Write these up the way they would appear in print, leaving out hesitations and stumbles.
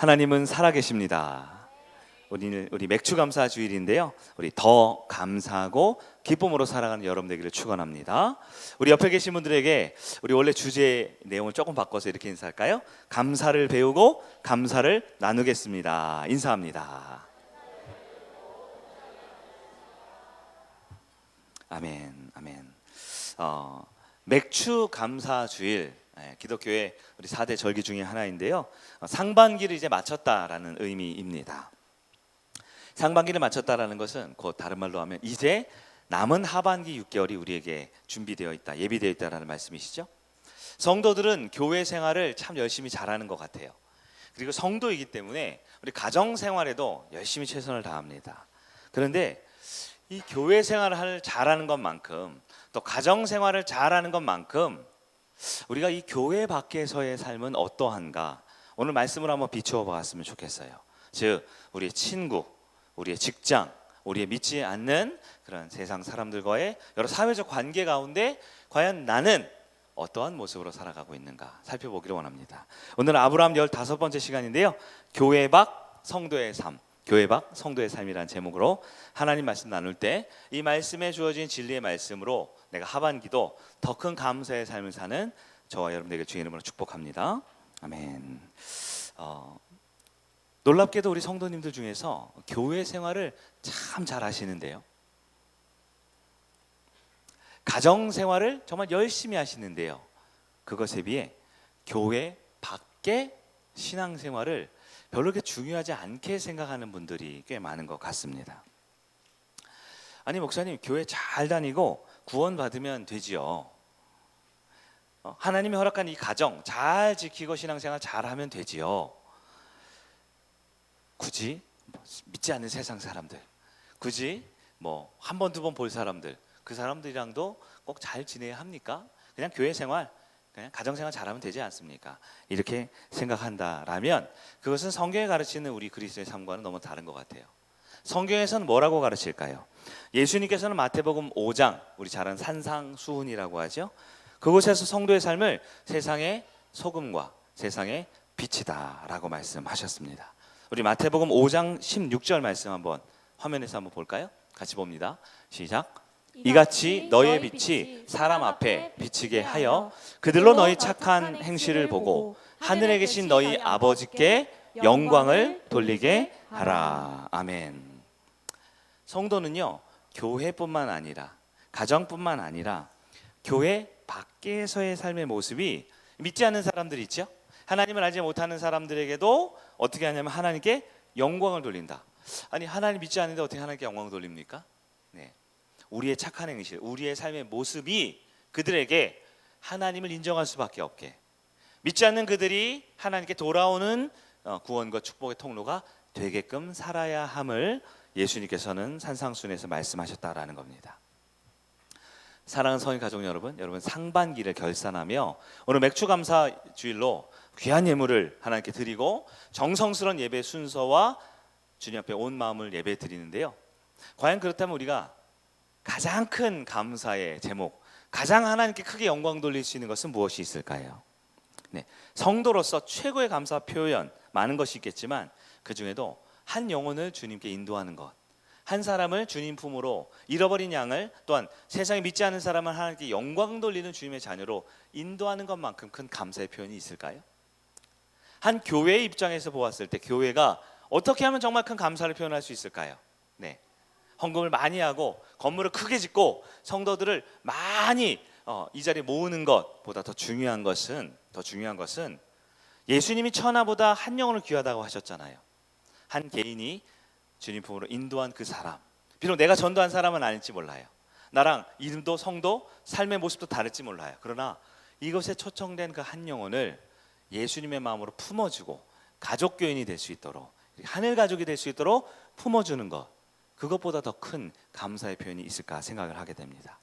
하나님은 살아계십니다. 우리 맥주감사 주일인데요, 우리 더 감사하고 기쁨으로 살아가는 여러분 되기를 축원합니다. 우리 옆에 계신 분들에게 우리 원래 주제 내용을 조금 바꿔서 이렇게 인사할까요? 감사를 배우고 감사를 나누겠습니다. 인사합니다. 아멘, 아멘. 맥주 감사 주일, 기독교의 우리 4대 절기 중에 하나인데요, 상반기를 이제 마쳤다라는 의미입니다. 상반기를 마쳤다라는 것은 곧 다른 말로 하면 이제 남은 하반기 6개월이 우리에게 준비되어 있다, 예비되어 있다라는 말씀이시죠. 성도들은 교회 생활을 참 열심히 잘하는 것 같아요. 그리고 성도이기 때문에 우리 가정 생활에도 열심히 최선을 다합니다. 그런데 이 교회 생활을 잘하는 것만큼, 또 가정 생활을 잘하는 것만큼 우리가 이 교회 밖에서의 삶은 어떠한가, 오늘 말씀을 한번 비추어 봤으면 좋겠어요. 즉 우리의 친구, 우리의 직장, 우리의 믿지 않는 그런 세상 사람들과의 여러 사회적 관계 가운데 과연 나는 어떠한 모습으로 살아가고 있는가 살펴보기를 원합니다. 오늘 아브라함 15번째 시간인데요, 교회 밖 성도의 삶, 교회 밖 성도의 삶이라는 제목으로 하나님 말씀 나눌 때 이 말씀에 주어진 진리의 말씀으로 내가 하반기도 더 큰 감사의 삶을 사는 저와 여러분들에게 주의 이름으로 축복합니다. 아멘. 놀랍게도 우리 성도님들 중에서 교회 생활을 참 잘 하시는데요, 가정 생활을 정말 열심히 하시는데요, 그것에 비해 교회 밖의 신앙 생활을 별로 그렇게 중요하지 않게 생각하는 분들이 꽤 많은 것 같습니다. 아니 목사님, 교회 잘 다니고 구원 받으면 되지요. 하나님이 허락한 이 가정 잘 지키고 신앙생활 잘 하면 되지요. 굳이 믿지 않는 세상 사람들, 굳이 한 번 두 번 볼 사람들, 그 사람들이랑도 꼭 잘 지내야 합니까? 그냥 교회 생활, 그냥 가정생활 잘하면 되지 않습니까? 이렇게 생각한다라면 그것은 성경에 가르치는 우리 그리스도의 삶과는 너무 다른 것 같아요. 성경에서는 뭐라고 가르칠까요? 예수님께서는 마태복음 5장, 우리 잘 아는 산상수훈이라고 하죠, 그곳에서 성도의 삶을 세상의 소금과 세상의 빛이다 라고 말씀하셨습니다. 우리 마태복음 5장 16절 말씀 한번 화면에서 한번 볼까요? 같이 봅니다. 시작. 이같이 너희의 빛이 사람 앞에 비치게 하여 그들로 너희 착한 행실을 보고 하늘에 계신 너희 아버지께 영광을 돌리게 하라. 아멘. 성도는요, 교회뿐만 아니라 가정뿐만 아니라 교회 밖에서의 삶의 모습이 믿지 않는 사람들이 있죠. 하나님을 알지 못하는 사람들에게도 어떻게 하냐면 하나님께 영광을 돌린다. 아니 하나님 믿지 않는데 어떻게 하나님께 영광을 돌립니까? 네. 우리의 착한 행실, 우리의 삶의 모습이 그들에게 하나님을 인정할 수밖에 없게, 믿지 않는 그들이 하나님께 돌아오는 구원과 축복의 통로가 되게끔 살아야 함을 예수님께서는 산상순에서 말씀하셨다라는 겁니다. 사랑하는 성인 가족 여러분, 상반기를 결산하며 오늘 맥주감사 주일로 귀한 예물을 하나님께 드리고 정성스러운 예배 순서와 주님 앞에 온 마음을 예배 드리는데요, 과연 그렇다면 우리가 가장 큰 감사의 제목, 가장 하나님께 크게 영광 돌릴 수 있는 것은 무엇이 있을까요? 네, 성도로서 최고의 감사 표현 많은 것이 있겠지만 그 중에도 한 영혼을 주님께 인도하는 것, 한 사람을 주님 품으로, 잃어버린 양을, 또한 세상에 믿지 않는 사람을 하나님께 영광 돌리는 주님의 자녀로 인도하는 것만큼 큰 감사의 표현이 있을까요? 한 교회의 입장에서 보았을 때 교회가 어떻게 하면 정말 큰 감사를 표현할 수 있을까요? 네, 헌금을 많이 하고 건물을 크게 짓고 성도들을 많이 이 자리에 모으는 것보다 더 중요한 것은 예수님이 천하보다 한 영혼을 귀하다고 하셨잖아요. 한 개인이 주님 품으로 인도한 그 사람, 비록 내가 전도한 사람은 아닐지 몰라요, 나랑 이름도 성도 삶의 모습도 다를지 몰라요, 그러나 이것에 초청된 그 한 영혼을 예수님의 마음으로 품어주고 가족교인이 될 수 있도록, 하늘 가족이 될 수 있도록 품어주는 것, 그것보다 더 큰 감사의 표현이 있을까 생각을 하게 됩니다.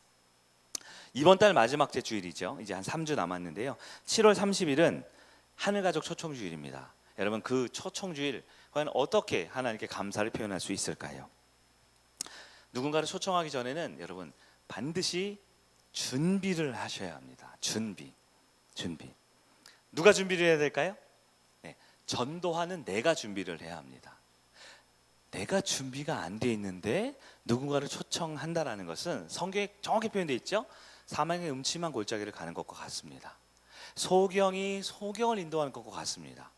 이번 달 마지막 제 주일이죠. 이제 한 3주 남았는데요, 7월 30일은 하늘가족 초청주일입니다. 여러분, 그 초청주일 과연 어떻게 하나님께 감사를 표현할 수 있을까요? 누군가를 초청하기 전에는 여러분 반드시 준비를 하셔야 합니다. 준비. 누가 준비를 해야 될까요? 네, 전도하는 내가 준비를 해야 합니다. 내가 준비가 안 돼 있는데 누군가를 초청한다라는 것은 성경에 정확히 표현되어 있죠. 사망의 음침한 골짜기를 가는 것과 같습니다. 소경이 소경을 인도하는 것과 같습니다.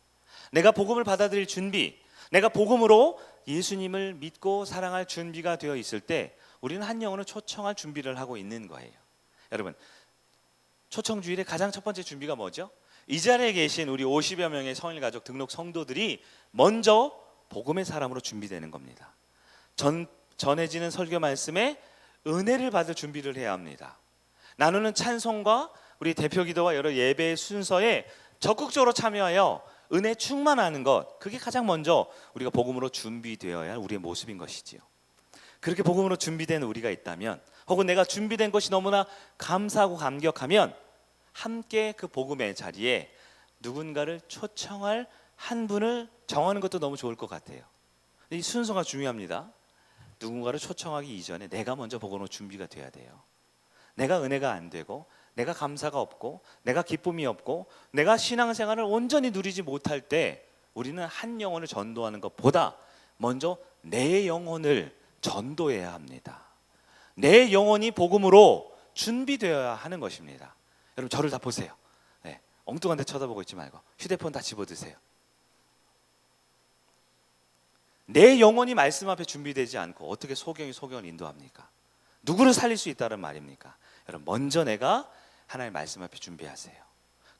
내가 복음을 받아들일 준비, 내가 복음으로 예수님을 믿고 사랑할 준비가 되어 있을 때 우리는 한 영혼을 초청할 준비를 하고 있는 거예요. 여러분, 초청 주일의 가장 첫 번째 준비가 뭐죠? 이 자리에 계신 우리 50여 명의 성일가족 등록 성도들이 먼저 복음의 사람으로 준비되는 겁니다. 전해지는 설교 말씀에 은혜를 받을 준비를 해야 합니다. 나누는 찬송과 우리 대표 기도와 여러 예배의 순서에 적극적으로 참여하여 은혜 충만하는 것, 그게 가장 먼저 우리가 복음으로 준비되어야 할 우리의 모습인 것이지요. 그렇게 복음으로 준비된 우리가 있다면, 혹은 내가 준비된 것이 너무나 감사하고 감격하면 함께 그 복음의 자리에 누군가를 초청할 한 분을 정하는 것도 너무 좋을 것 같아요. 이 순서가 중요합니다. 누군가를 초청하기 이전에 내가 먼저 복음으로 준비가 돼야 돼요. 내가 은혜가 안 되고, 내가 감사가 없고, 내가 기쁨이 없고, 내가 신앙생활을 온전히 누리지 못할 때 우리는 한 영혼을 전도하는 것보다 먼저 내 영혼을 전도해야 합니다. 내 영혼이 복음으로 준비되어야 하는 것입니다. 여러분, 저를 다 보세요. 네, 엉뚱한 데 쳐다보고 있지 말고 휴대폰 다 집어드세요. 내 영혼이 말씀 앞에 준비되지 않고 어떻게 소경이 소경을 인도합니까? 누구를 살릴 수 있다는 말입니까? 여러분, 먼저 내가 하나님의 말씀 앞에 준비하세요.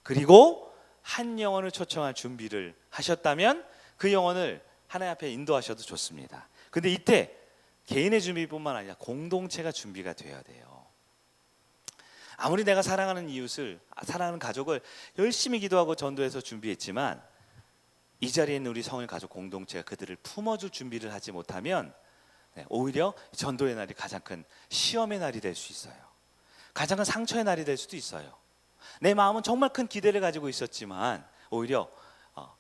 그리고 한 영혼을 초청할 준비를 하셨다면 그 영혼을 하나님 앞에 인도하셔도 좋습니다. 근데 이때 개인의 준비뿐만 아니라 공동체가 준비가 되어야 돼요. 아무리 내가 사랑하는 이웃을, 사랑하는 가족을 열심히 기도하고 전도해서 준비했지만 이 자리에 있는 우리 성일 가족 공동체가 그들을 품어줄 준비를 하지 못하면 오히려 전도의 날이 가장 큰 시험의 날이 될 수 있어요. 가장 큰 상처의 날이 될 수도 있어요. 내 마음은 정말 큰 기대를 가지고 있었지만 오히려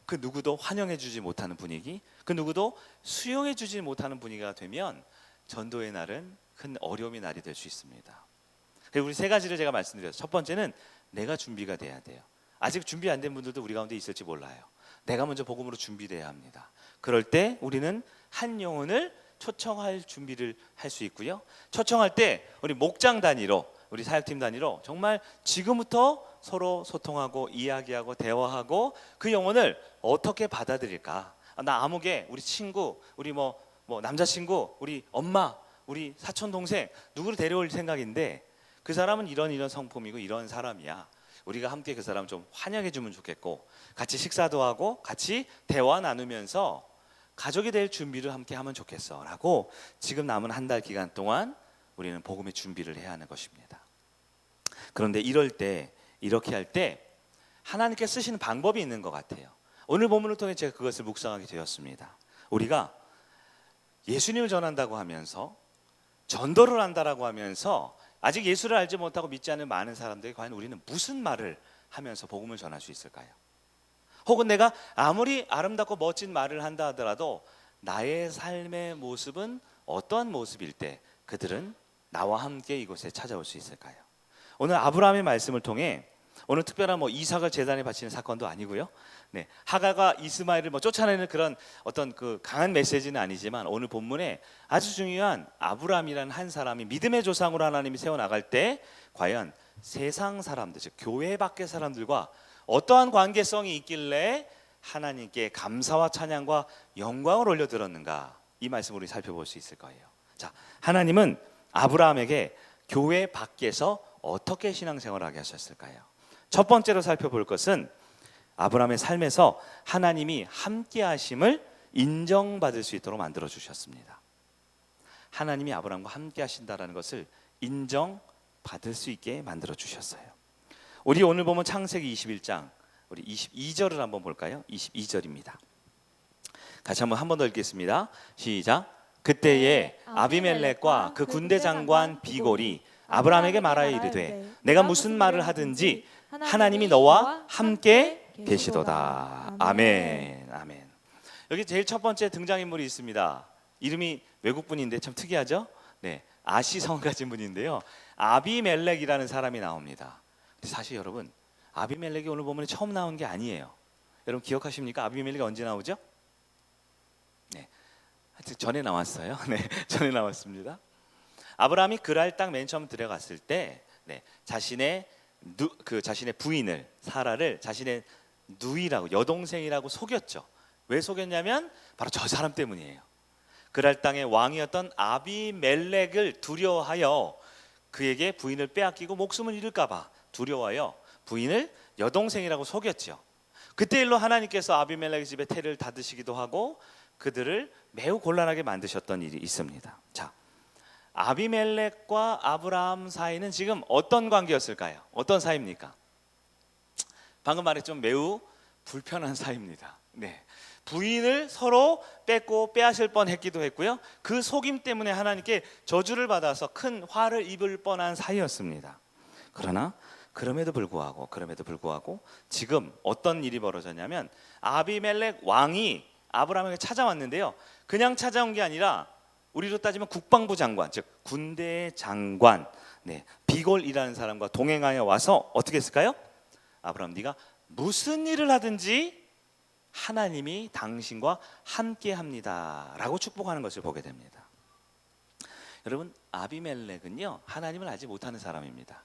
그 누구도 환영해 주지 못하는 분위기, 그 누구도 수용해 주지 못하는 분위기가 되면 전도의 날은 큰 어려움의 날이 될 수 있습니다. 그리고 우리 세 가지를 제가 말씀드렸어요. 첫 번째는 내가 준비가 돼야 돼요. 아직 준비 안 된 분들도 우리 가운데 있을지 몰라요. 내가 먼저 복음으로 준비돼야 합니다. 그럴 때 우리는 한 영혼을 초청할 준비를 할 수 있고요. 초청할 때 우리 목장 단위로, 우리 사역팀 단위로 정말 지금부터 서로 소통하고 이야기하고 대화하고 그 영혼을 어떻게 받아들일까? 나 아무개, 우리 친구, 우리 뭐 남자친구, 우리 엄마, 우리 사촌 동생 누구를 데려올 생각인데 그 사람은 이런 성품이고 이런 사람이야. 우리가 함께 그 사람 좀 환영해 주면 좋겠고, 같이 식사도 하고 같이 대화 나누면서 가족이 될 준비를 함께 하면 좋겠어 라고 지금 남은 한 달 기간 동안 우리는 복음의 준비를 해야 하는 것입니다. 그런데 이럴 때, 이렇게 할 때 하나님께 쓰시는 방법이 있는 것 같아요. 오늘 본문을 통해 제가 그것을 묵상하게 되었습니다. 우리가 예수님을 전한다고 하면서, 전도를 한다라고 하면서 아직 예수를 알지 못하고 믿지 않는 많은 사람들이 과연 우리는 무슨 말을 하면서 복음을 전할 수 있을까요? 혹은 내가 아무리 아름답고 멋진 말을 한다 하더라도 나의 삶의 모습은 어떠한 모습일 때 그들은 나와 함께 이곳에 찾아올 수 있을까요? 오늘 아브라함의 말씀을 통해, 오늘 특별한 이삭을 제단에 바치는 사건도 아니고요. 하갈과 이스마엘을 쫓아내는 그런 어떤 그 강한 메시지는 아니지만 오늘 본문에 아주 중요한 아브라함이라는 한 사람이 믿음의 조상으로 하나님이 세워 나갈 때 과연 세상 사람들, 즉 교회 밖의 사람들과 어떠한 관계성이 있길래 하나님께 감사와 찬양과 영광을 올려드렸는가, 이 말씀을 우리 살펴볼 수 있을 거예요. 자, 하나님은 아브라함에게 교회 밖에서 어떻게 신앙생활을 하게 하셨을까요? 첫 번째로 살펴볼 것은 아브라함의 삶에서 하나님이 함께 하심을 인정받을 수 있도록 만들어 주셨습니다. 하나님이 아브라함과 함께 하신다라는 것을 인정받을 수 있게 만들어 주셨어요. 우리 오늘 보면 창세기 21장 우리 22절을 한번 볼까요? 22절입니다. 같이 한 번 더 읽겠습니다. 시작. 그때에 아비멜렉과 그 군대 장관 비골이 아브라함에게 말하여 이르되 내가 무슨 말을 하든지 하나님이 너와 함께 계시도다. 아멘. 아멘. 여기 제일 첫 번째 등장인물이 있습니다. 이름이 외국분인데 참 특이하죠? 아시성 가진 분인데요. 아비멜렉이라는 사람이 나옵니다. 근데 사실 여러분, 아비멜렉이 오늘 보면 처음 나온 게 아니에요. 여러분 기억하십니까? 아비멜렉이 언제 나오죠? 네, 하여튼 전에 나왔어요. 네, 전에 나왔습니다. 아브라함이 그랄 땅 맨 처음 들어갔을 때, 자신의 부인을 사라를 자신의 누이라고, 여동생이라고 속였죠. 왜 속였냐면 바로 저 사람 때문이에요. 그랄 땅의 왕이었던 아비멜렉을 두려워하여 그에게 부인을 빼앗기고 목숨을 잃을까봐 두려워하여 부인을 여동생이라고 속였죠. 그때 일로 하나님께서 아비멜렉의 집에 태를 닫으시기도 하고 그들을 매우 곤란하게 만드셨던 일이 있습니다. 자, 아비멜렉과 아브라함 사이는 지금 어떤 관계였을까요? 어떤 사이입니까? 방금 말했죠. 매우 불편한 사이입니다. 네, 부인을 서로 뺏고 빼앗을 뻔했기도 했고요. 그 속임 때문에 하나님께 저주를 받아서 큰 화를 입을 뻔한 사이였습니다. 그러나 그럼에도 불구하고 지금 어떤 일이 벌어졌냐면 아비멜렉 왕이 아브라함에게 찾아왔는데요. 그냥 찾아온 게 아니라 우리로 따지면 국방부 장관, 즉 군대 장관, 비골이라는 사람과 동행하여 와서 어떻게 했을까요? 아브라함, 네가 무슨 일을 하든지 하나님이 당신과 함께합니다 라고 축복하는 것을 보게 됩니다. 여러분, 아비멜렉은요 하나님을 알지 못하는 사람입니다.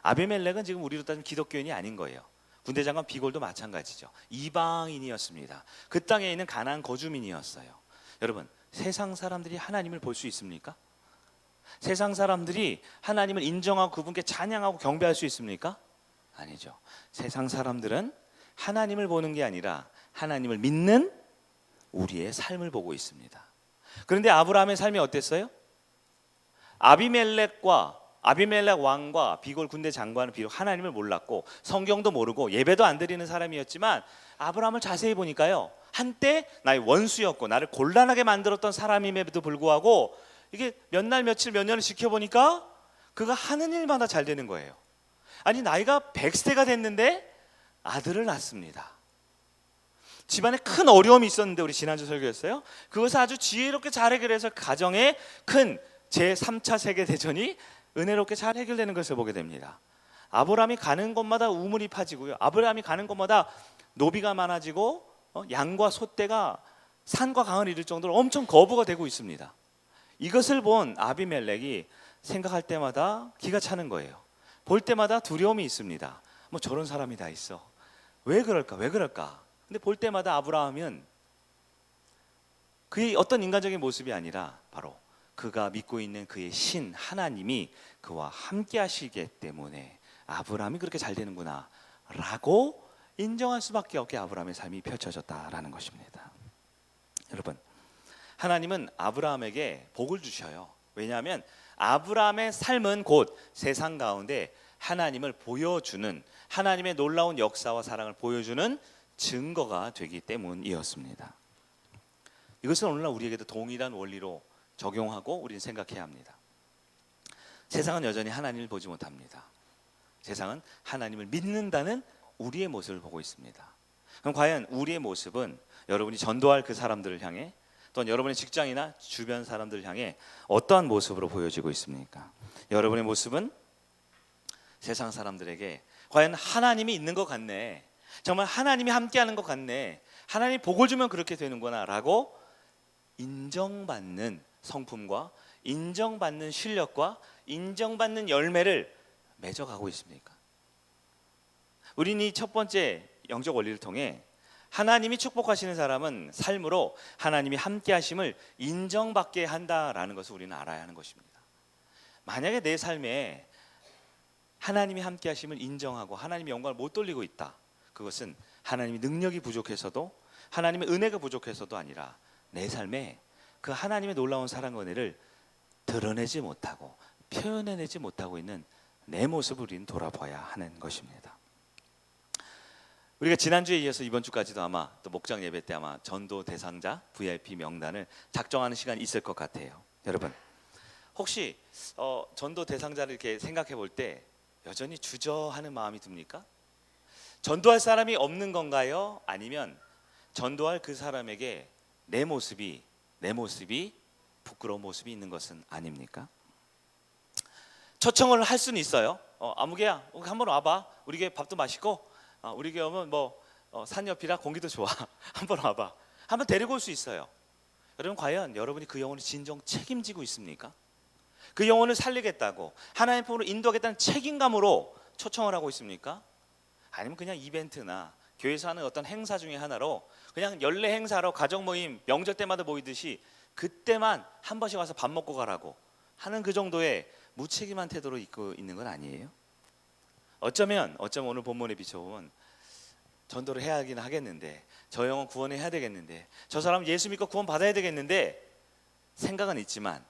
아비멜렉은 지금 우리로 따지면 기독교인이 아닌 거예요. 군대 장관 비골도 마찬가지죠. 이방인이었습니다. 그 땅에 있는 가나안 거주민이었어요. 여러분, 세상 사람들이 하나님을 볼 수 있습니까? 세상 사람들이 하나님을 인정하고 그분께 찬양하고 경배할 수 있습니까? 아니죠. 세상 사람들은 하나님을 보는 게 아니라 하나님을 믿는 우리의 삶을 보고 있습니다. 그런데 아브라함의 삶이 어땠어요? 아비멜렉 왕과 비골 군대 장관은 비록 하나님을 몰랐고 성경도 모르고 예배도 안 드리는 사람이었지만 아브라함을 자세히 보니까요, 한때 나의 원수였고 나를 곤란하게 만들었던 사람임에도 불구하고 이게 몇 날 며칠 몇 년을 지켜보니까 그가 하는 일마다 잘 되는 거예요. 아니, 나이가 100세가 됐는데 아들을 낳습니다. 집안에 큰 어려움이 있었는데, 우리 지난주 설교였어요. 그것을 아주 지혜롭게 잘 해결해서 가정의 큰 제3차 세계대전이 은혜롭게 잘 해결되는 것을 보게 됩니다. 아브라함이 가는 곳마다 우물이 파지고요, 아브라함이 가는 곳마다 노비가 많아지고 양과 소떼가 산과 강을 이룰 정도로 엄청 거부가 되고 있습니다. 이것을 본 아비멜렉이 생각할 때마다 기가 차는 거예요. 볼 때마다 두려움이 있습니다. 뭐 저런 사람이 다 있어. 왜 그럴까? 근데 볼 때마다 아브라함은 그의 어떤 인간적인 모습이 아니라 바로 그가 믿고 있는 그의 신 하나님이 그와 함께 하시기 때문에 아브라함이 그렇게 잘 되는구나 라고 인정할 수밖에 없게 아브라함의 삶이 펼쳐졌다라는 것입니다. 여러분, 하나님은 아브라함에게 복을 주셔요. 왜냐하면 아브라함의 삶은 곧 세상 가운데 하나님을 보여주는, 하나님의 놀라운 역사와 사랑을 보여주는 증거가 되기 때문이었습니다. 이것은 오늘날 우리에게도 동일한 원리로 적용하고 우리는 생각해야 합니다. 세상은 여전히 하나님을 보지 못합니다. 세상은 하나님을 믿는다는 우리의 모습을 보고 있습니다. 그럼 과연 우리의 모습은 여러분이 전도할 그 사람들을 향해, 또는 여러분의 직장이나 주변 사람들을 향해 어떠한 모습으로 보여지고 있습니까? 여러분의 모습은 세상 사람들에게 과연 하나님이 있는 것 같네, 정말 하나님이 함께하는 것 같네, 하나님이 복을 주면 그렇게 되는구나 라고 인정받는 성품과 인정받는 실력과 인정받는 열매를 맺어가고 있습니까? 우리는 이 첫 번째 영적 원리를 통해 하나님이 축복하시는 사람은 삶으로 하나님이 함께 하심을 인정받게 한다라는 것을 우리는 알아야 하는 것입니다. 만약에 내 삶에 하나님이 함께 하심을 인정하고 하나님의 영광을 못 돌리고 있다, 그것은 하나님의 능력이 부족해서도 하나님의 은혜가 부족해서도 아니라 내 삶에 그 하나님의 놀라운 사랑과 은혜를 드러내지 못하고 표현해내지 못하고 있는 내 모습을 우리는 돌아봐야 하는 것입니다. 우리가 지난주에 이어서 이번 주까지도 아마 또 목장 예배 때 아마 전도 대상자 VIP 명단을 작성하는 시간이 있을 것 같아요. 여러분, 혹시 전도 대상자를 이렇게 생각해 볼 때 여전히 주저하는 마음이 듭니까? 전도할 사람이 없는 건가요? 아니면 전도할 그 사람에게 내 모습이 부끄러운 모습이 있는 것은 아닙니까? 초청을 할 수는 있어요. 아무개야 한번 와봐, 우리 교회 밥도 맛있고 우리 교회 오면 뭐 산 옆이라 공기도 좋아. 한번 와봐. 한번 데리고 올 수 있어요. 여러분, 과연 여러분이 그 영혼을 진정 책임지고 있습니까? 그 영혼을 살리겠다고 하나님 품으로 인도하겠다는 책임감으로 초청을 하고 있습니까? 아니면 그냥 이벤트나 교회에서 하는 어떤 행사 중에 하나로 그냥 연례 행사로 가정 모임 명절 때마다 모이듯이 그때만 한 번씩 와서 밥 먹고 가라고 하는 그 정도의 무책임한 태도로 있고 있는 건 아니에요? 어쩌면 오늘 본문에 비춰보면 전도를 해야 하긴 하겠는데, 저 영혼 구원해야 되겠는데, 저 사람 예수 믿고 구원 받아야 되겠는데 생각은 있지만,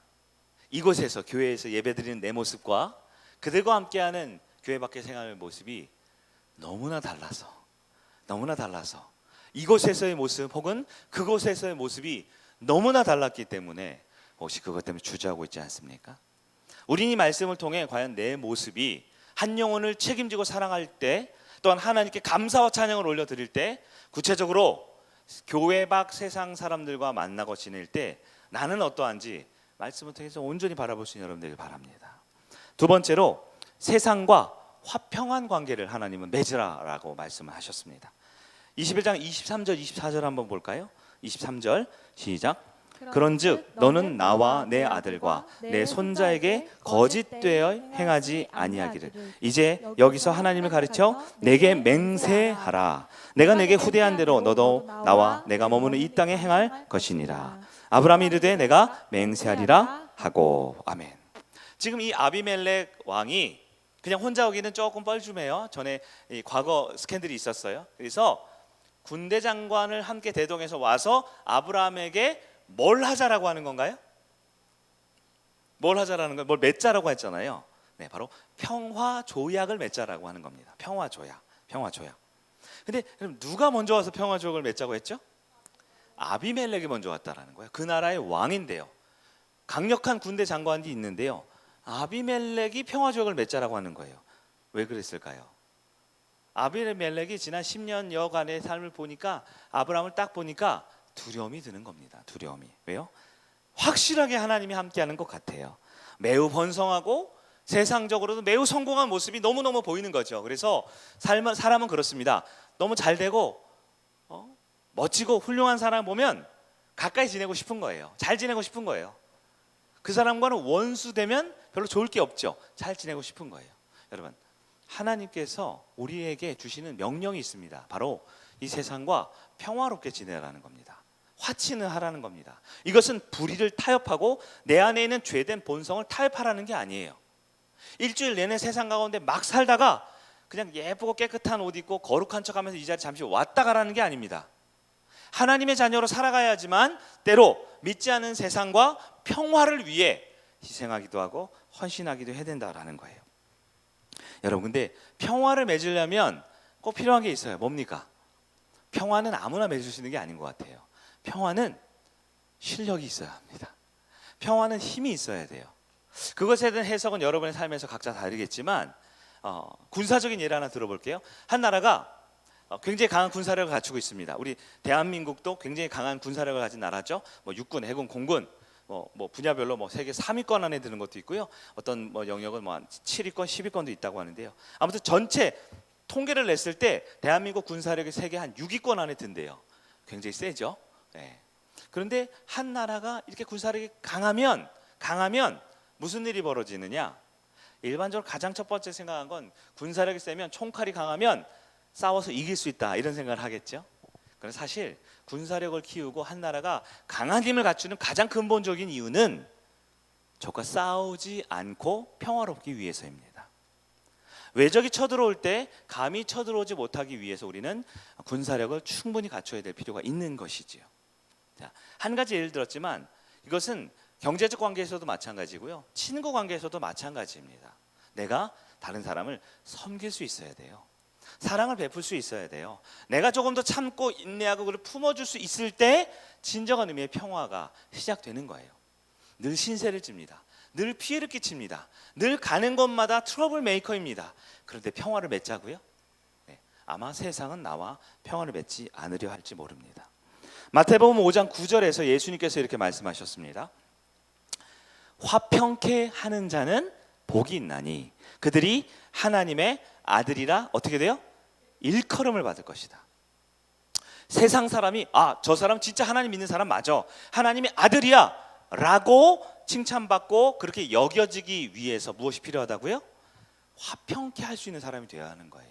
이곳에서 교회에서 예배드리는 내 모습과 그들과 함께하는 교회 밖의 생활의 모습이 너무나 달라서 이곳에서의 모습 혹은 그곳에서의 모습이 너무나 달랐기 때문에 혹시 그것 때문에 주저하고 있지 않습니까? 우린 이 말씀을 통해 과연 내 모습이 한 영혼을 책임지고 사랑할 때, 또한 하나님께 감사와 찬양을 올려드릴 때, 구체적으로 교회 밖 세상 사람들과 만나고 지낼 때 나는 어떠한지 말씀을 통해서 온전히 바라볼 수 있는 여러분들에게 바랍니다. 두 번째로 세상과 화평한 관계를 하나님은 맺으라라고 말씀을 하셨습니다. 21장 23절 24절 한번 볼까요? 23절 시작. 그런즉 너는 나와 내 아들과 내 손자에게 거짓되어 행하지 아니하기를. 이제 여기서 하나님을 가르쳐 내게 맹세하라. 내가 내게 후대한 대로 너도 나와 내가 머무는 이 땅에 행할 것이니라. 아브라함이 이르되 내가 맹세하리라 하고. 아멘. 지금 이 아비멜렉 왕이 그냥 혼자 오기는 조금 뻘쭘해요. 전에 이 과거 스캔들이 있었어요. 그래서 군대 장관을 함께 대동해서 와서 아브라함에게 뭘 하자라고 하는 건가요? 뭘 하자라는 걸, 뭘 맺자라고 했잖아요. 네, 바로 평화 조약을 맺자라고 하는 겁니다. 평화 조약. 근데 그럼 누가 먼저 와서 평화 조약을 맺자고 했죠? 아비멜렉이 먼저 왔다라는 거예요. 그 나라의 왕인데요. 강력한 군대 장관이 있는데요. 아비멜렉이 평화 조약을 맺자라고 하는 거예요. 왜 그랬을까요? 아비멜렉이 지난 10년여간의 삶을 보니까, 아브라함을 딱 보니까 두려움이 드는 겁니다. 두려움이. 왜요? 확실하게 하나님이 함께하는 것 같아요. 매우 번성하고 세상적으로도 매우 성공한 모습이 너무너무 보이는 거죠. 그래서 사람은 그렇습니다. 너무 잘 되고 멋지고 훌륭한 사람 보면 가까이 지내고 싶은 거예요. 잘 지내고 싶은 거예요. 그 사람과는 원수 되면 별로 좋을 게 없죠. 잘 지내고 싶은 거예요. 여러분, 하나님께서 우리에게 주시는 명령이 있습니다. 바로 이 세상과 평화롭게 지내라는 겁니다. 화친을 하라는 겁니다. 이것은 불의를 타협하고 내 안에 있는 죄된 본성을 타협하라는 게 아니에요. 일주일 내내 세상 가운데 막 살다가 그냥 예쁘고 깨끗한 옷 입고 거룩한 척하면서 이 자리에 잠시 왔다 가라는 게 아닙니다. 하나님의 자녀로 살아가야지만 때로 믿지 않은 세상과 평화를 위해 희생하기도 하고 헌신하기도 해야 된다라는 거예요. 여러분, 근데 평화를 맺으려면 꼭 필요한 게 있어요. 뭡니까? 평화는 아무나 맺을 수 있는 게 아닌 것 같아요. 평화는 실력이 있어야 합니다. 평화는 힘이 있어야 돼요. 그것에 대한 해석은 여러분의 삶에서 각자 다르겠지만, 군사적인 예를 하나 들어볼게요. 한 나라가 굉장히 강한 군사력을 갖추고 있습니다. 우리 대한민국도 굉장히 강한 군사력을 가진 나라죠. 육군, 해군, 공군 분야별로 세계 3위권 안에 드는 것도 있고요. 어떤 영역은 한 7위권, 10위권도 있다고 하는데요. 아무튼 전체 통계를 냈을 때 대한민국 군사력이 세계 한 6위권 안에 든대요. 굉장히 세죠. 네. 그런데 한 나라가 이렇게 군사력이 강하면 무슨 일이 벌어지느냐? 일반적으로 가장 첫 번째 생각한 건 군사력이 세면, 총칼이 강하면 싸워서 이길 수 있다, 이런 생각을 하겠죠. 그런데 사실 군사력을 키우고 한 나라가 강한 힘을 갖추는 가장 근본적인 이유는 적과 싸우지 않고 평화롭기 위해서입니다. 외적이 쳐들어올 때 감히 쳐들어오지 못하기 위해서 우리는 군사력을 충분히 갖춰야 될 필요가 있는 것이지요. 자, 한 가지 예를 들었지만 이것은 경제적 관계에서도 마찬가지고요, 친구 관계에서도 마찬가지입니다. 내가 다른 사람을 섬길 수 있어야 돼요. 사랑을 베풀 수 있어야 돼요. 내가 조금 더 참고 인내하고 그를 품어줄 수 있을 때 진정한 의미의 평화가 시작되는 거예요. 늘 신세를 집니다. 늘 피해를 끼칩니다. 늘 가는 곳마다 트러블 메이커입니다. 그런데 평화를 맺자고요? 네, 아마 세상은 나와 평화를 맺지 않으려 할지 모릅니다. 마태복음 5장 9절에서 예수님께서 이렇게 말씀하셨습니다. 화평케 하는 자는 복이 있나니 그들이 하나님의 아들이라 어떻게 돼요? 일컬음을 받을 것이다. 세상 사람이 저 사람 진짜 하나님 믿는 사람 맞아, 하나님의 아들이야 라고 칭찬받고 그렇게 여겨지기 위해서 무엇이 필요하다고요? 화평케 할 수 있는 사람이 되어야 하는 거예요.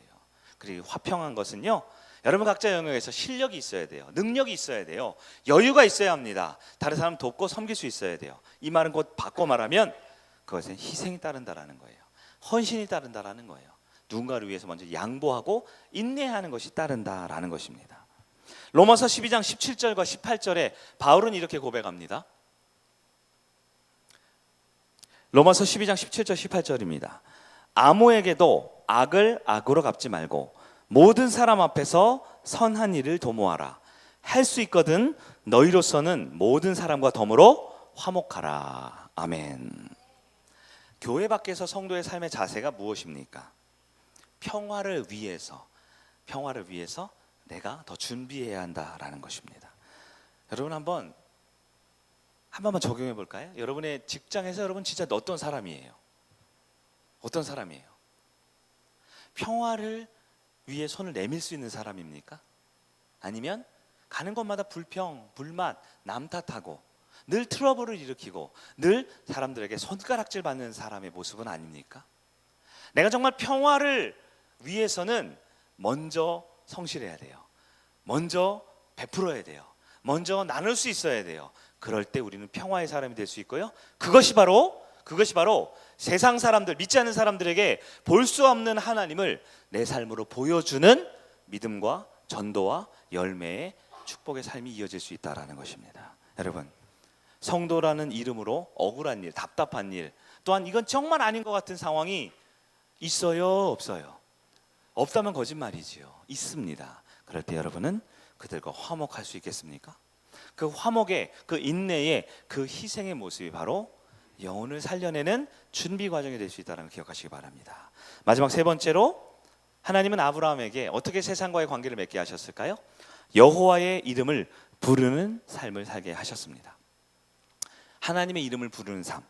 그리고 화평한 것은요, 여러분 각자 영역에서 실력이 있어야 돼요. 능력이 있어야 돼요. 여유가 있어야 합니다. 다른 사람 돕고 섬길 수 있어야 돼요. 이 말은 곧 바꿔 말하면 그것은 희생이 따른다라는 거예요. 헌신이 따른다라는 거예요. 누군가를 위해서 먼저 양보하고 인내하는 것이 따른다라는 것입니다. 로마서 12장 17절과 18절에 바울은 이렇게 고백합니다. 로마서 12장 17절 18절입니다. 아무에게도 악을 악으로 갚지 말고 모든 사람 앞에서 선한 일을 도모하라. 할 수 있거든 너희로서는 모든 사람과 덤으로 화목하라. 아멘. 교회 밖에서 성도의 삶의 자세가 무엇입니까? 평화를 위해서 내가 더 준비해야 한다라는 것입니다. 여러분 한번 적용해 볼까요? 여러분의 직장에서 여러분 진짜 어떤 사람이에요? 어떤 사람이에요? 평화를 위해 손을 내밀 수 있는 사람입니까? 아니면 가는 곳마다 불평, 불만, 남 탓하고 늘 트러블을 일으키고 늘 사람들에게 손가락질 받는 사람의 모습은 아닙니까? 내가 정말 평화를 위해서는 먼저 성실해야 돼요. 먼저 베풀어야 돼요. 먼저 나눌 수 있어야 돼요. 그럴 때 우리는 평화의 사람이 될 수 있고요. 그것이 바로 세상 사람들, 믿지 않는 사람들에게 볼 수 없는 하나님을 내 삶으로 보여주는 믿음과 전도와 열매의 축복의 삶이 이어질 수 있다라는 것입니다. 여러분, 성도라는 이름으로 억울한 일, 답답한 일, 또한 이건 정말 아닌 것 같은 상황이 있어요, 없어요? 없다면 거짓말이지요. 있습니다. 그럴 때 여러분은 그들과 화목할 수 있겠습니까? 그 화목의, 그 인내의, 그 희생의 모습이 바로 영혼을 살려내는 준비 과정이 될 수 있다는 걸 기억하시기 바랍니다. 마지막 세 번째로, 하나님은 아브라함에게 어떻게 세상과의 관계를 맺게 하셨을까요? 여호와의 이름을 부르는 삶을 살게 하셨습니다. 하나님의 이름을 부르는 삶.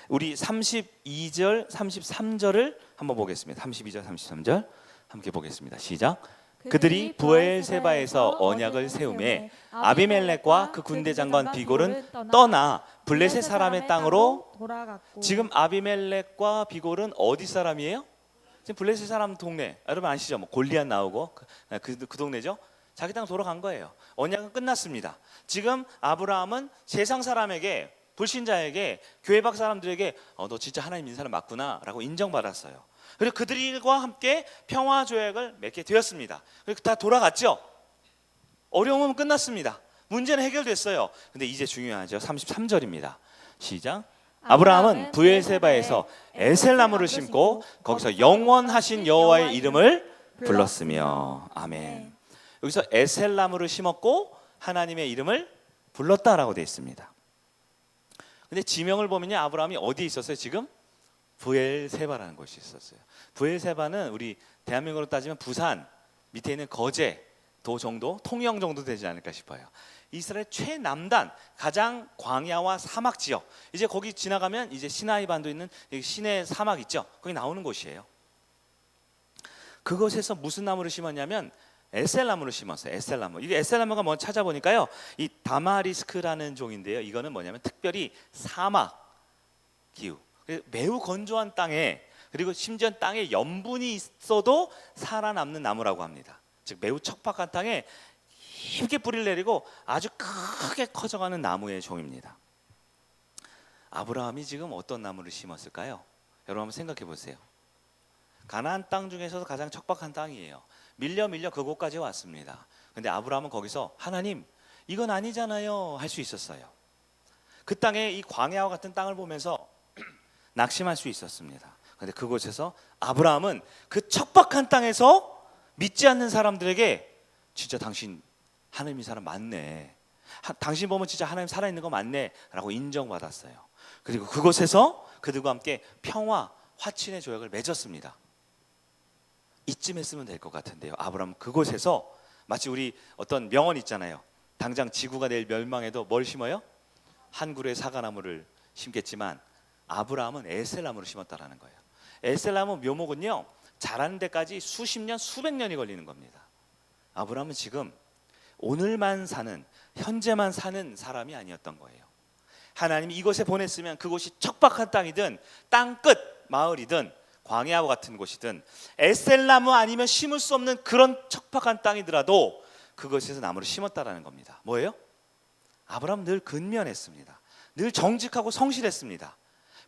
우리 32절, 33절을 한번 보겠습니다. 32절, 33절 함께 보겠습니다. 시작. 그들이 브엘세바에서 언약을 세우매 아비멜렉과 그 군대 장관 비골은 떠나 블레셋 사람의 땅으로 돌아갔고. 지금 아비멜렉과 비골은 어디 사람이에요? 지금 블레셋 사람 동네, 여러분 아시죠? 뭐 골리앗 나오고 그 동네죠. 자기 땅 돌아간 거예요. 언약은 끝났습니다. 지금 아브라함은 세상 사람에게, 불신자에게, 교회 밖 사람들에게 너 진짜 하나님 믿는 사람 맞구나 라고 인정받았어요. 그리고 그들과 함께 평화 조약을 맺게 되었습니다. 그리고 다 돌아갔죠. 어려움은 끝났습니다. 문제는 해결됐어요. 근데 이제 중요하죠. 33절입니다. 시작. 아브라함은 브엘세바에서 에셀나무를 심고 거기서 영원하신 여호와의 이름을 불렀으며. 아멘. 여기서 에셀나무를 심었고 하나님의 이름을 불렀다라고 되어 있습니다. 근데 지명을 보면요, 아브라함이 어디에 있었어요? 지금 브엘세바라는 곳이 있었어요. 브엘세바는 우리 대한민국으로 따지면 부산 밑에 있는 거제도 정도, 통영 정도 되지 않을까 싶어요. 이스라엘 최남단, 가장 광야와 사막 지역. 이제 거기 지나가면 이제 시나이 반도 있는 시내 사막 있죠. 거기 나오는 곳이에요. 그곳에서 무슨 나무를 심었냐면 에셀나무를 심었어요. 에셀나무. 이게 에셀나무가 뭐 찾아보니까요, 이 다마리스크라는 종인데요. 이거는 뭐냐면 특별히 사막 기후, 매우 건조한 땅에, 그리고 심지어 땅에 염분이 있어도 살아남는 나무라고 합니다. 즉 매우 척박한 땅에 깊게 뿌리를 내리고 아주 크게 커져가는 나무의 종입니다. 아브라함이 지금 어떤 나무를 심었을까요? 여러분 한번 생각해 보세요. 가나안 땅 중에서도 가장 척박한 땅이에요. 밀려 그곳까지 왔습니다. 근데 아브라함은 거기서 하나님, 이건 아니잖아요 할 수 있었어요. 그 땅에, 이 광야와 같은 땅을 보면서 낙심할 수 있었습니다. 그런데 그곳에서 아브라함은 그 척박한 땅에서 믿지 않는 사람들에게 진짜 당신 하나님 이 사람 맞네, 당신 보면 진짜 하나님 살아있는 거 맞네 라고 인정받았어요. 그리고 그곳에서 그들과 함께 평화, 화친의 조약을 맺었습니다. 이쯤 했으면 될 것 같은데요. 아브라함 그곳에서 마치 우리 어떤 명언 있잖아요. 당장 지구가 내일 멸망해도 뭘 심어요? 한 그루의 사과나무를 심겠지만 아브라함은 에셀나무를 심었다라는 거예요. 에셀나무 묘목은요, 자라는 데까지 수십 년, 수백 년이 걸리는 겁니다. 아브라함은 지금 오늘만 사는, 현재만 사는 사람이 아니었던 거예요. 하나님이 이곳에 보냈으면 그곳이 척박한 땅이든 땅끝 마을이든 광야와 같은 곳이든 에셀나무 아니면 심을 수 없는 그런 척박한 땅이더라도 그것에서 나무를 심었다라는 겁니다. 뭐예요? 아브라함은 늘 근면했습니다. 늘 정직하고 성실했습니다.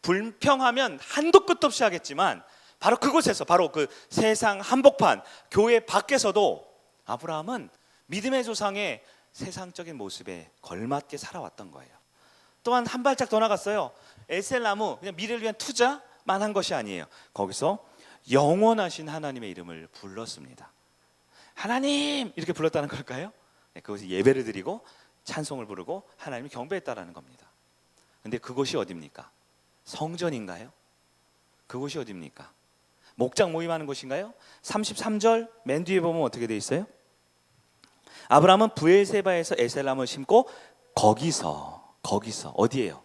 불평하면 한도 끝도 없이 하겠지만 바로 그곳에서, 바로 그 세상 한복판 교회 밖에서도 아브라함은 믿음의 조상의 세상적인 모습에 걸맞게 살아왔던 거예요. 또한 한 발짝 더 나갔어요. 에셀나무, 그냥 미래를 위한 투자만 한 것이 아니에요. 거기서 영원하신 하나님의 이름을 불렀습니다. 하나님 이렇게 불렀다는 걸까요? 그것이 예배를 드리고 찬송을 부르고 하나님을 경배했다라는 겁니다. 근데 그곳이 어디입니까? 성전인가요? 그곳이 어디입니까? 목장 모임하는 곳인가요? 33절 맨 뒤에 보면 어떻게 돼 있어요? 아브라함은 브엘세바에서 에셀나무를 심고 거기서 어디예요?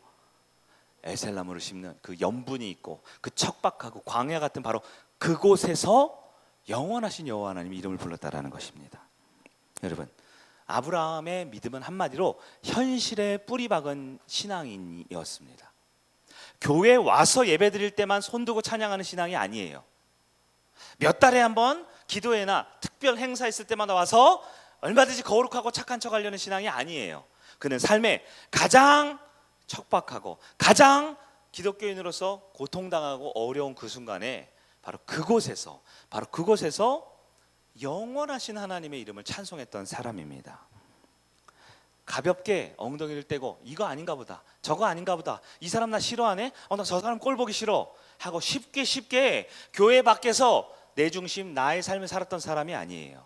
에셀나무를 심는 그 염분이 있고 그 척박하고 광야 같은 바로 그곳에서 영원하신 여호와 하나님의 이름을 불렀다라는 것입니다. 여러분, 아브라함의 믿음은 한마디로 현실에 뿌리 박은 신앙인이었습니다. 교회에 와서 예배드릴 때만 손들고 찬양하는 신앙이 아니에요. 몇 달에 한 번 기도회나 특별 행사 있을 때마다 와서 얼마든지 거룩하고 착한 척 하려는 신앙이 아니에요. 그는 삶에 가장 척박하고 가장 기독교인으로서 고통당하고 어려운 그 순간에 바로 그곳에서 영원하신 하나님의 이름을 찬송했던 사람입니다. 가볍게 엉덩이를 떼고 이거 아닌가 보다, 저거 아닌가 보다, 이 사람 나 싫어하네, 나 저 사람 꼴 보기 싫어 하고 쉽게 교회 밖에서 내 중심 나의 삶을 살았던 사람이 아니에요.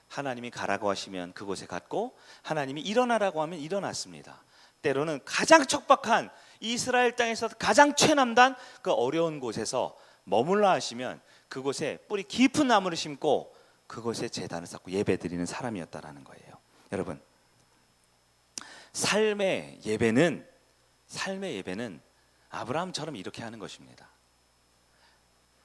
하나님이 가라고 하시면 그곳에 갔고 하나님이 일어나라고 하면 일어났습니다. 때로는 가장 척박한 이스라엘 땅에서 가장 최남단 그 어려운 곳에서 머물러 하시면 그곳에 뿌리 깊은 나무를 심고 그곳에 제단을 쌓고 예배드리는 사람이었다라는 거예요. 여러분, 삶의 예배는 아브라함처럼 이렇게 하는 것입니다.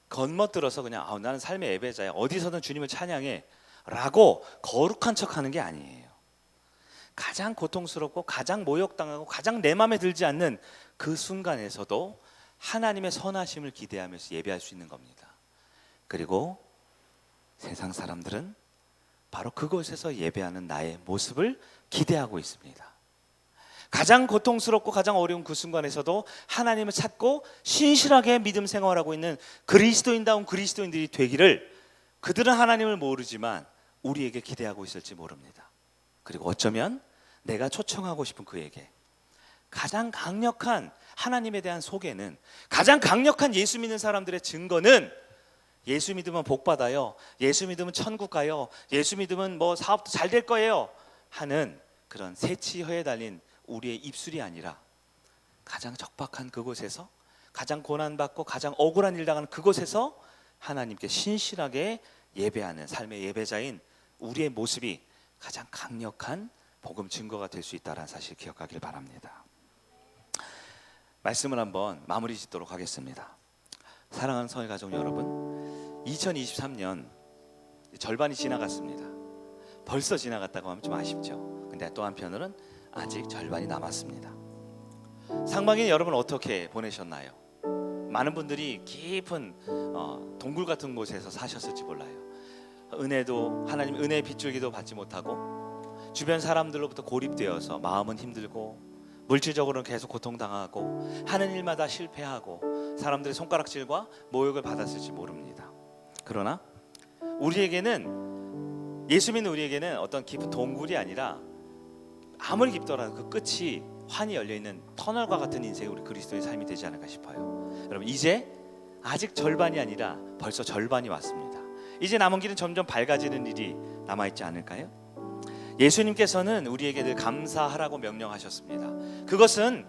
겉멋들어서 그냥 나는 삶의 예배자야, 어디서든 주님을 찬양해 라고 거룩한 척하는 게 아니에요. 가장 고통스럽고 가장 모욕당하고 가장 내 마음에 들지 않는 그 순간에서도 하나님의 선하심을 기대하면서 예배할 수 있는 겁니다. 그리고 세상 사람들은 바로 그곳에서 예배하는 나의 모습을 기대하고 있습니다. 가장 고통스럽고 가장 어려운 그 순간에서도 하나님을 찾고 신실하게 믿음 생활하고 있는 그리스도인다운 그리스도인들이 되기를 그들은 하나님을 모르지만 우리에게 기대하고 있을지 모릅니다. 그리고 어쩌면 내가 초청하고 싶은 그에게 가장 강력한 하나님에 대한 소개는, 가장 강력한 예수 믿는 사람들의 증거는 예수 믿으면 복 받아요, 예수 믿으면 천국 가요, 예수 믿으면 뭐 사업도 잘 될 거예요 하는 그런 새치혀에 달린 우리의 입술이 아니라 가장 적박한 그곳에서, 가장 고난받고 가장 억울한 일 당하는 그곳에서 하나님께 신실하게 예배하는 삶의 예배자인 우리의 모습이 가장 강력한 복음 증거가 될 수 있다는 사실 기억하길 바랍니다. 말씀을 한번 마무리 짓도록 하겠습니다. 사랑하는 성의 가족 여러분, 2023년 절반이 지나갔습니다. 벌써 지나갔다고 하면 좀 아쉽죠. 근데 또 한편으로는 아직 절반이 남았습니다. 상반기는 여러분 어떻게 보내셨나요? 많은 분들이 깊은 동굴 같은 곳에서 사셨을지 몰라요. 하나님 은혜의 빗줄기도 받지 못하고 주변 사람들로부터 고립되어서 마음은 힘들고 물질적으로는 계속 고통당하고 하는 일마다 실패하고 사람들의 손가락질과 모욕을 받았을지 모릅니다. 그러나 예수 믿는 우리에게는 어떤 깊은 동굴이 아니라 아무리 깊더라도 그 끝이 환히 열려있는 터널과 같은 인생이 우리 그리스도의 삶이 되지 않을까 싶어요. 여러분, 이제 아직 절반이 아니라 벌써 절반이 왔습니다. 이제 남은 길은 점점 밝아지는 일이 남아있지 않을까요? 예수님께서는 우리에게 늘 감사하라고 명령하셨습니다. 그것은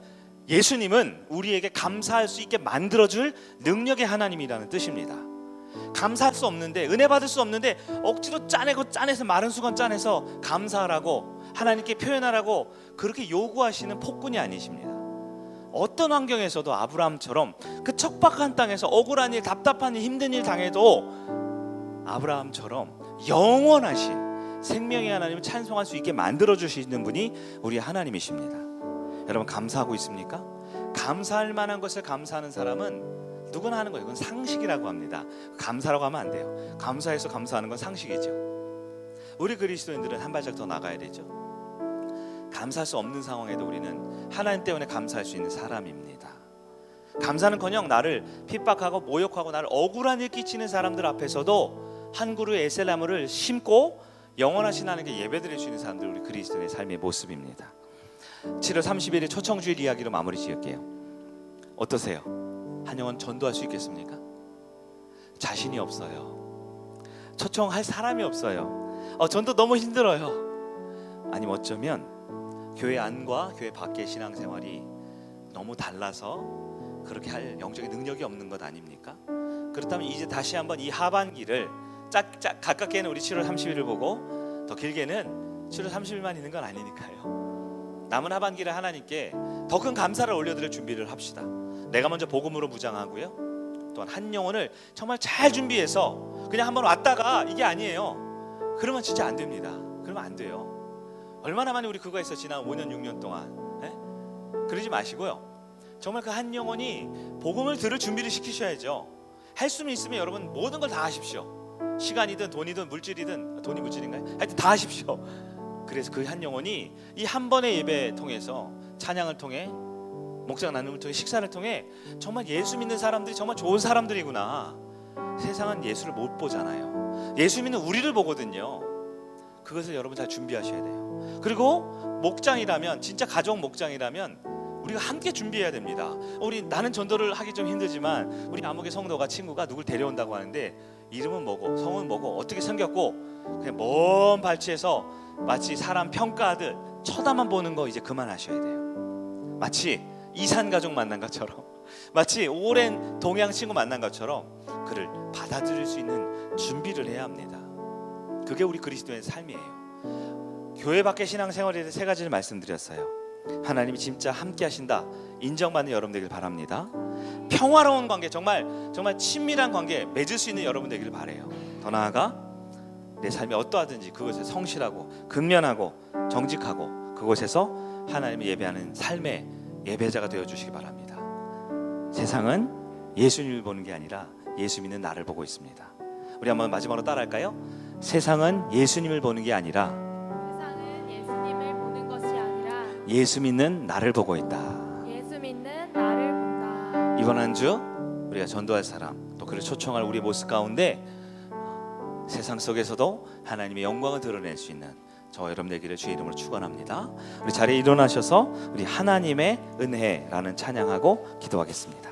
예수님은 우리에게 감사할 수 있게 만들어줄 능력의 하나님이라는 뜻입니다. 감사할 수 없는데, 은혜 받을 수 없는데 억지로 짜내서 마른 수건 짜내서 감사하라고 하나님께 표현하라고 그렇게 요구하시는 폭군이 아니십니다. 어떤 환경에서도 아브라함처럼 그 척박한 땅에서 억울한 일, 답답한 일, 힘든 일 당해도 아브라함처럼 영원하신 생명의 하나님을 찬송할 수 있게 만들어 주시는 분이 우리 하나님이십니다. 여러분 감사하고 있습니까? 감사할 만한 것을 감사하는 사람은 누구나 하는 거예요. 그건 상식이라고 합니다. 감사라고 하면 안 돼요. 감사해서 감사하는 건 상식이죠. 우리 그리스도인들은 한 발짝 더 나가야 되죠. 감사할 수 없는 상황에도 우리는 하나님 때문에 감사할 수 있는 사람입니다. 감사는커녕 나를 핍박하고 모욕하고 나를 억울한 일 끼치는 사람들 앞에서도 한 그루 에셀나무를 심고 영원하신 하나님께 예배드릴 수 있는 사람들, 우리 그리스도인의 삶의 모습입니다. 7월 30일에 초청주일 이야기로 마무리 지을게요. 어떠세요? 한 영혼 전도할 수 있겠습니까? 자신이 없어요. 초청할 사람이 없어요. 전도 너무 힘들어요. 아니면 어쩌면 교회 안과 교회 밖의 신앙생활이 너무 달라서 그렇게 할 영적인 능력이 없는 것 아닙니까? 그렇다면 이제 다시 한번 이 하반기를 가깝게는 우리 7월 30일을 보고 더 길게는 7월 30일만 있는 건 아니니까요. 남은 하반기를 하나님께 더 큰 감사를 올려드릴 준비를 합시다. 내가 먼저 복음으로 무장하고요. 또한 한 영혼을 정말 잘 준비해서 그냥 한번 왔다가 이게 아니에요. 그러면 진짜 안 됩니다. 그러면 안 돼요. 얼마나 많이 우리 그거 했어 지난 5년 6년 동안. 네? 그러지 마시고요. 정말 그 한 영혼이 복음을 들을 준비를 시키셔야죠. 할 수는 있으면 여러분 모든 걸 다 하십시오. 시간이든 돈이든 물질이든, 돈이 물질인가요? 하여튼 다 하십시오. 그래서 그 한 영혼이 이 한 번의 예배 통해서, 찬양을 통해, 목장 나눔을 통해, 식사를 통해 정말 예수 믿는 사람들이 정말 좋은 사람들이구나. 세상은 예수를 못 보잖아요. 예수 믿는 우리를 보거든요. 그것을 여러분 잘 준비하셔야 돼요. 그리고 목장이라면, 진짜 가족 목장이라면 우리가 함께 준비해야 됩니다. 나는 전도를 하기 좀 힘들지만 우리 암흑의 성도가, 친구가 누굴 데려온다고 하는데 이름은 뭐고 성은 뭐고 어떻게 생겼고, 그냥 먼 발치에서 마치 사람 평가하듯 쳐다만 보는 거 이제 그만하셔야 돼요. 마치 이산 가족 만난 것처럼, 마치 오랜 동양 친구 만난 것처럼 그를 받아들일 수 있는 준비를 해야 합니다. 그게 우리 그리스도의 삶이에요. 교회 밖의 신앙생활에 대해 세 가지를 말씀드렸어요. 하나님이 진짜 함께 하신다 인정받는 여러분 되길 바랍니다. 평화로운 관계, 정말 친밀한 관계 맺을 수 있는 여러분 되길 바라요. 더 나아가 내 삶이 어떠하든지 그것에 성실하고 근면하고 정직하고 그곳에서 하나님을 예배하는 삶의 예배자가 되어주시기 바랍니다. 세상은 예수님을 보는 게 아니라 예수 믿는 나를 보고 있습니다. 우리 한번 마지막으로 따라할까요? 세상은 예수님을 보는 게 아니라 예수 믿는 나를 보고 있다. 예수 믿는 나를 본다. 이번 한 주 우리가 전도할 사람, 또 그를 초청할 우리 모습 가운데 세상 속에서도 하나님의 영광을 드러낼 수 있는 저와 여러분 되기를 주의 이름으로 축원합니다. 우리 자리에 일어나셔서 우리 하나님의 은혜라는 찬양하고 기도하겠습니다.